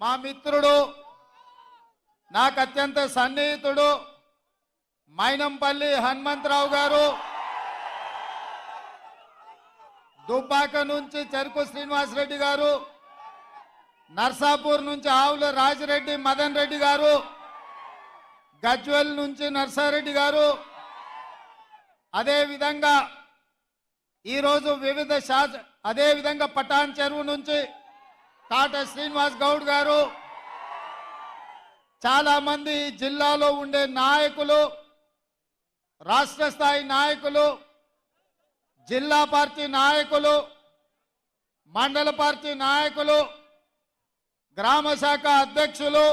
మా మిత్రుడు నాకు అత్యంత సన్నిహితుడు మైనంపల్లి హనుమంతరావు గారు, దుబ్బాక నుంచి చెరుకు శ్రీనివాసరెడ్డి గారు, నర్సాపూర్ నుంచి ఆవుల రాజిరెడ్డి మదన్ రెడ్డి గారు, గజ్వెల్ నుంచి నర్సారెడ్డి గారు, అదేవిధంగా ఈరోజు అదేవిధంగా పటాన్ చెరువు నుంచి తాట శ్రీనివాస్ గౌడ్ గారు, చాలా మంది జిల్లాలో ఉండే నాయకులు, రాష్ట్ర స్థాయి నాయకులు, జిల్లా పార్టీ నాయకులు, మండల పార్టీ నాయకులు, గ్రామ శాఖ అధ్యక్షులు,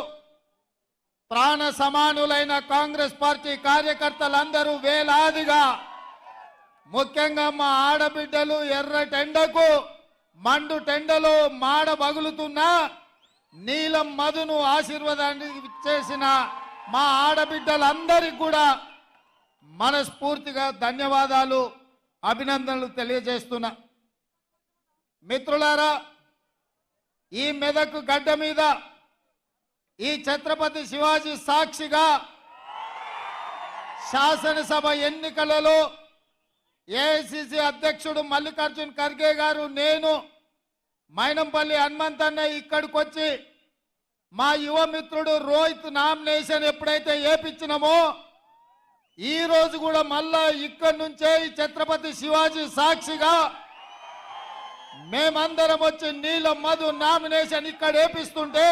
ప్రాణ సమానులైన కాంగ్రెస్ పార్టీ కార్యకర్తలందరూ వేలాదిగా, ముఖ్యంగా మా ఆడబిడ్డలు ఎర్రటెండకు మండు టెండలో మాడ బగులుతున్నా నీలం మధును ఆశీర్వాదాన్ని చేసిన మా ఆడబిడ్డలందరికీ కూడా మనస్ఫూర్తిగా ధన్యవాదాలు, అభినందనలు తెలియజేస్తున్నా. మిత్రులారా, ఈ మెదక్ గడ్డ మీద ఈ ఛత్రపతి శివాజీ సాక్షిగా శాసనసభ ఎన్నికలలో ఏఐసిసి అధ్యక్షుడు మల్లికార్జున్ ఖర్గే గారు, నేను మైనంపల్లి హనుమంతన్న ఇక్కడికి వచ్చి మా యువ మిత్రుడు రోహిత్ నామినేషన్ ఎప్పుడైతే ఏపించినామో ఈ రోజు కూడా మళ్ళా ఇక్కడి నుంచే ఈ ఛత్రపతి శివాజీ సాక్షిగా మేమందరం వచ్చి నీలం మధు నామినేషన్ ఇక్కడ ఏపిస్తుంటే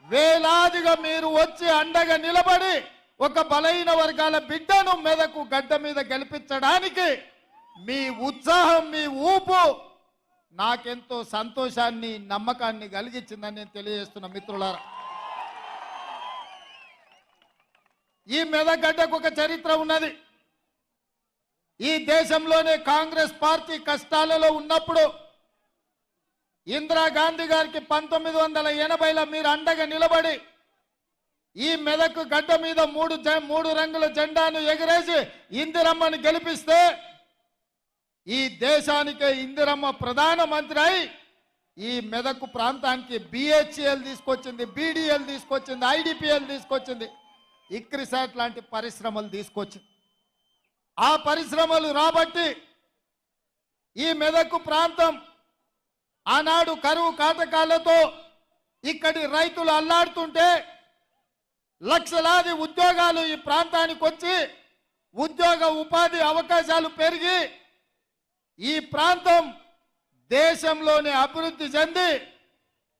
వేలాదిగా మీరు వచ్చి అండగా నిలబడి ఒక బలహీన వర్గాల బిడ్డను మెదకు గడ్డ మీద గెలిపించడానికి మీ ఉత్సాహం, మీ ఊపు నాకెంతో సంతోషాన్ని, నమ్మకాన్ని కలిగించిందని నేను తెలియజేస్తున్నా. మిత్రులారా, ఈ మెదక్ గడ్డకు ఒక చరిత్ర ఉన్నది. ఈ దేశంలోనే కాంగ్రెస్ పార్టీ కష్టాలలో ఉన్నప్పుడు ఇందిరాగాంధీ గారికి 1980లో మీరు అండగా నిలబడి ఈ మెదక్ గడ్డ మీద మూడు రంగుల జెండాను ఎగరేసి ఇందిరమ్మని గెలిపిస్తే ఈ దేశానికే ఇందిరమ్మ ప్రధానమంత్రి అయి ఈ మెదక్ ప్రాంతానికి బిహెచ్ఎల్ తీసుకొచ్చింది, బీడీఎల్ తీసుకొచ్చింది, ఐడిపిఎల్ తీసుకొచ్చింది, ఇక్రిసాట్ లాంటి పరిశ్రమలు తీసుకొచ్చింది. ఆ పరిశ్రమలు రాబట్టి ఈ మెదక్ ప్రాంతం ఆనాడు కరువు కాటకాలతో ఇక్కడి రైతులు అల్లాడుతుంటే లక్షలాది ఉద్యోగాలు ఈ ప్రాంతానికి వచ్చి ఉద్యోగ ఉపాధి అవకాశాలు పెరిగి ఈ ప్రాంతం దేశంలోనే అభివృద్ధి చెంది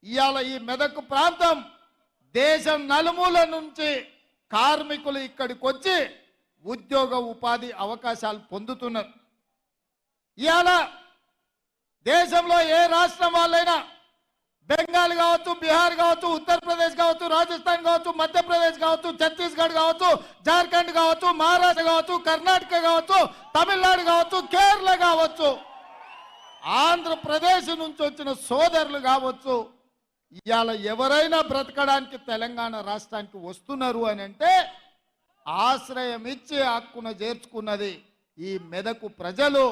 ఇవాళ ఈ మెదక్ ప్రాంతం దేశం నలుమూల నుంచి కార్మికులు ఇక్కడికి వచ్చి ఉద్యోగ ఉపాధి అవకాశాలు పొందుతున్నారు. ఇవాళ దేశంలో ఏ రాష్ట్రం వాళ్ళైనా బెంగాల్ కావచ్చు, బీహార్ కావచ్చు, ఉత్తరప్రదేశ్ కావచ్చు, రాజస్థాన్ కావచ్చు, మధ్యప్రదేశ్ కావచ్చు, ఛత్తీస్గఢ్ కావచ్చు, జార్ఖండ్ కావచ్చు, మహారాష్ట్ర కావచ్చు, కర్ణాటక కావచ్చు, తమిళనాడు కావచ్చు, కేరళ కావచ్చు, ఆంధ్రప్రదేశ్ నుంచి వచ్చిన సోదరులు కావచ్చు, ఇవాళ ఎవరైనా బ్రతకడానికి తెలంగాణ రాష్ట్రానికి వస్తున్నారు అని అంటే ఆశ్రయం ఇచ్చి హక్కున చేర్చుకున్నది ఈ మెదకు ప్రజలు,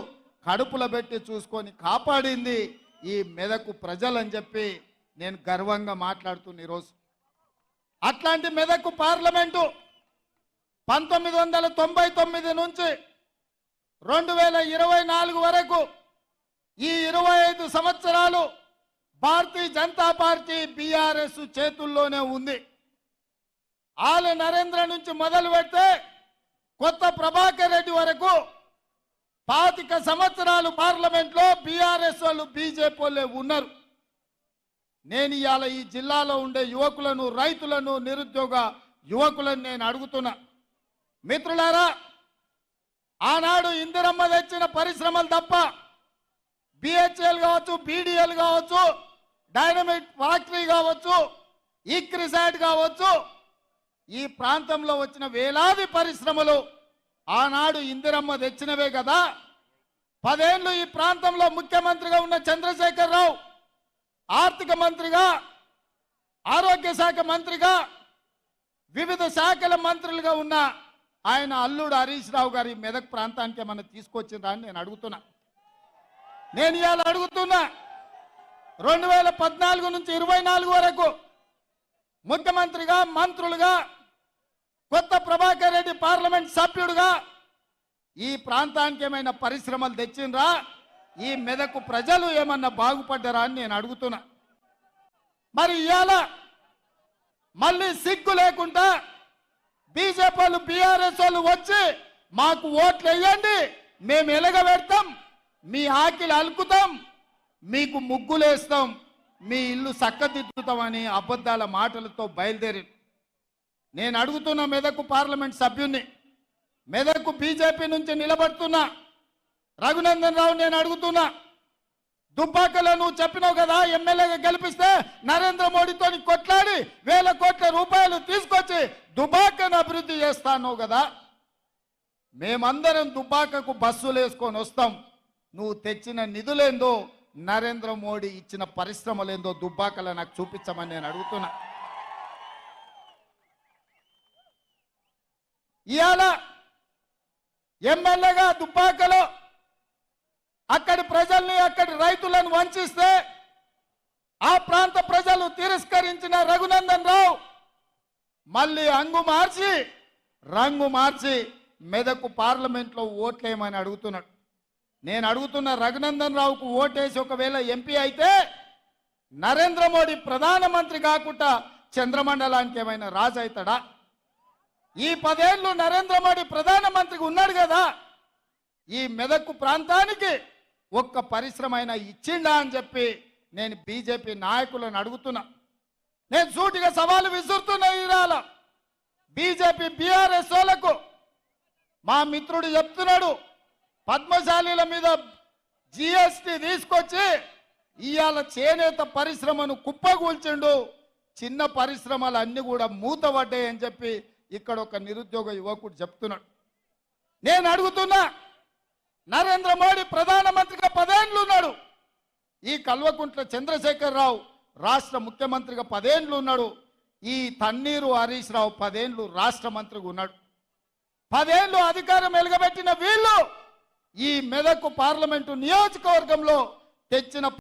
కడుపులో పెట్టి చూసుకొని కాపాడింది ఈ మెదకు ప్రజలని చెప్పి నేను గర్వంగా మాట్లాడుతున్నా ఈరోజు. అట్లాంటి మెదకు పార్లమెంటు 1999 నుంచి 2024 వరకు ఈ 25 సంవత్సరాలు భారతీయ జనతా పార్టీ బీఆర్ఎస్ చేతుల్లోనే ఉంది. ఆల నరేంద్ర నుంచి మొదలు పెడితే కొత్త ప్రభాకర్ రెడ్డి వరకు 25 సంవత్సరాలు పార్లమెంట్లో బీఆర్ఎస్ వాళ్ళు, బీజేపీ వాళ్ళే ఉన్నారు. నేను ఇవాళ ఈ జిల్లాలో ఉండే యువకులను, రైతులను, నిరుద్యోగ యువకులను నేను అడుగుతున్నా, మిత్రులారా, ఆనాడు ఇందిరమ్మ తెచ్చిన పరిశ్రమలు తప్ప బిహెచ్ఎల్ కావచ్చు, బీడీఎల్ కావచ్చు, డైనమైట్ ఫ్యాక్టరీ కావచ్చు, ఈక్రిసాట్ కావచ్చు, ఈ ప్రాంతంలో వచ్చిన వేలాది పరిశ్రమలు ఆనాడు ఇందిరమ్మ తెచ్చినవే కదా. 10 ఏళ్ళు ఈ ప్రాంతంలో ముఖ్యమంత్రిగా ఉన్న చంద్రశేఖర్ రావు ఆర్థిక మంత్రిగా, ఆరోగ్య శాఖ మంత్రిగా, వివిధ శాఖల మంత్రులుగా ఉన్న ఆయన అల్లుడు హరీష్ రావు గారి మెదక్ ప్రాంతానికి ఏమన్నా తీసుకొచ్చిందా అని నేను అడుగుతున్నా. నేను ఇవాళ అడుగుతున్నా, 2014 నుంచి 24 వరకు ముఖ్యమంత్రిగా, మంత్రులుగా, కొత్త ప్రభాకర్ రెడ్డి పార్లమెంట్ సభ్యుడుగా ఈ ప్రాంతానికి ఏమైనా పరిశ్రమలు తెచ్చిండ్రా? ఈ మెదకు ప్రజలు ఏమన్నా బాగుపడ్డారా అని నేను అడుగుతున్నా. మరి ఇవాళ మళ్ళీ సిగ్గు లేకుండా బీజేపీ వాళ్ళు, బీఆర్ఎస్ వాళ్ళు వచ్చి మాకు ఓట్లు వేయండి, మేము ఎలగబెడతాం, మీ ఆకిలి అలుకుతాం, మీకు ముగ్గులేస్తాం, మీ ఇల్లు చక్కదిద్దుతామని అబద్ధాల మాటలతో బయలుదేరి నేను అడుగుతున్నా మెదకు పార్లమెంట్ సభ్యుణ్ణి, మెదకు బీజేపీ నుంచి నిలబడుతున్నా రఘునందన్ రావు, నేను అడుగుతున్నా, దుబ్బాకలో నువ్వు చెప్పినావు కదా ఎమ్మెల్యేగా గెలిపిస్తే నరేంద్ర మోడీతో కొట్లాడి 1000 కోట్ల రూపాయలు తీసుకొచ్చి దుబ్బాకను అభివృద్ధి చేస్తాను కదా. మేమందరం దుబ్బాకకు బస్సులు వేసుకొని వస్తాం, నువ్వు తెచ్చిన నిధులేందో, నరేంద్ర మోడీ ఇచ్చిన పరిశ్రమలేందో దుబ్బాకలో నాకు చూపించమని నేను అడుగుతున్నా. ఇవాళ ఎమ్మెల్యేగా దుబ్బాకలో అక్కడి ప్రజల్ని, అక్కడి రైతులను వంచిస్తే ఆ ప్రాంత ప్రజలు తిరస్కరించిన రఘునందన్ రావు మళ్ళీ రంగు మార్చి మెదకు పార్లమెంట్లో ఓట్లేయమని అడుగుతున్నాడు. నేను అడుగుతున్న రఘునందన్ రావుకు ఓటేసి ఒకవేళ ఎంపీ అయితే నరేంద్ర మోడీ ప్రధానమంత్రి కాకుండా చంద్రమండలానికి ఏమైనా రాజు అవుతాడా? ఈ 10 ఏళ్ళు నరేంద్ర మోడీ ప్రధానమంత్రిగా ఉన్నాడు కదా, ఈ మెదకు ప్రాంతానికి ఒక్క పరిశ్రమ అయినా ఇచ్చిండా అని చెప్పి నేను బీజేపీ నాయకులను అడుగుతున్నా. నేను సూటిగా సవాలు విసురుతున్నా. ఇవాళ బీజేపీ బీఆర్ఎస్ వాళ్ళకు మా మిత్రుడు చెప్తున్నాడు, పద్మశాలీల మీద జిఎస్టీ తీసుకొచ్చి ఇవాళ చేనేత పరిశ్రమను కుప్పగూల్చిండు, చిన్న పరిశ్రమలు అన్ని కూడా మూతపడ్డాయి అని చెప్పి ఇక్కడ ఒక నిరుద్యోగ యువకుడు చెప్తున్నాడు. నేను అడుగుతున్నా, నరేంద్ర మోడీ ప్రధానమంత్రిగా 10 ఏళ్ళు ఉన్నాడు, ఈ కల్వకుంట్ల చంద్రశేఖరరావు రాష్ట్ర ముఖ్యమంత్రిగా 10 ఏళ్ళు ఉన్నాడు, ఈ తన్నీరు హరీష్ రావు 10 ఏళ్ళు రాష్ట్ర మంత్రిగా ఉన్నాడు. 10 ఏళ్ళు అధికారం వెలుగబెట్టిన వీళ్ళు ఈ మెదకు పార్లమెంటు నియోజకవర్గంలో తెచ్చిన